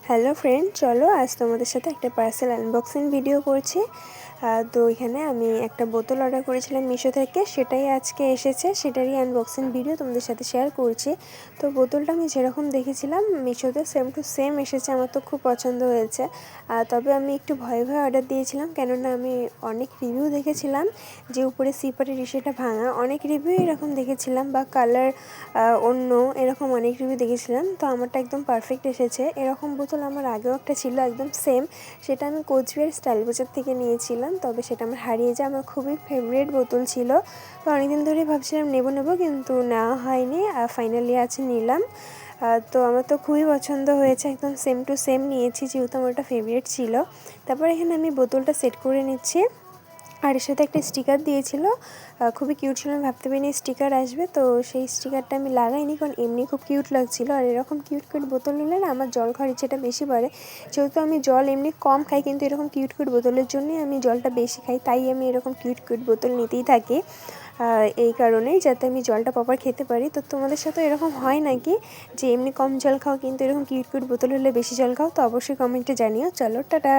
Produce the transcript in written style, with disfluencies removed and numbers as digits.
Hello friend, চলো আজ তোমাদের সাথে একটা পার্সেল আনবক্সিং ভিডিও করছি। তো এখানে আমি একটা বোতল অর্ডার করেছিলাম মিশো থেকে, সেটাই আজকে এসেছে, সেটারই আনবক্সিং ভিডিও তোমাদের সাথে শেয়ার করছি। তো বোতলটা আমি যেরকম দেখেছিলাম মিশোতে সেম টু সেম এসেছে, আমার তো খুব পছন্দ হয়েছে। তবে আমি একটু ভয়ে ভয়ে অর্ডার দিয়েছিলাম, কেননা আমি অনেক রিভিউ দেখেছিলাম যে উপরে সিপারের ইসেটা ভাঙা, অনেক রিভিউ এরকম দেখেছিলাম, বা কালার অন্য এরকম অনেক রিভিউ দেখেছিলাম। তো আমারটা একদম পারফেক্ট এসেছে। এরকম বোতল আমার আগেও একটা ছিল একদম সেম, সেটা আমি কোচবিহার স্টাইল বাজার থেকে নিয়েছিলাম, তবে সেটা আমার হারিয়ে যায়। আমার খুবই ফেভারিট বোতল ছিল, তো অনেকদিন ধরেই ভাবছিলাম নেবো কিন্তু নেওয়া হয়নি, ফাইনালি আছে নিলাম। তো আমার তো খুবই পছন্দ হয়েছে, একদম সেম টু সেম নিয়েছি যেহেতু আমার ওটা ফেভারিট ছিল। তারপর এখানে আমি বোতলটা সেট করে নিচ্ছি, আর এর সাথে একটা স্টিকার দিয়েছিল, খুবই কিউট ছিল। আমি ভাবতে পারিনি স্টিকার আসবে, তো সেই স্টিকারটা আমি লাগাইনি, কারণ এমনি খুব কিউট লাগছিলো। আর এরকম কিউট বোতল নিলে না আমার জল খাওয়ার ইচ্ছেটা বেশি বাড়ে, যেহেতু আমি জল এমনি কম খাই, কিন্তু এরকম কিউট বোতলের জন্যই আমি জলটা বেশি খাই, তাই আমি এরকম কিউট বোতল নিতেই থাকি। এই কারণেই, যাতে আমি জলটা প্রপার খেতে পারি। তো তোমাদের সাথে এরকম হয় নাকি যে এমনি কম জল খাও কিন্তু এরকম কিউট বোতল হলে বেশি জল খাও? তো অবশ্যই কমেন্টে জানিও। চলো টাটা।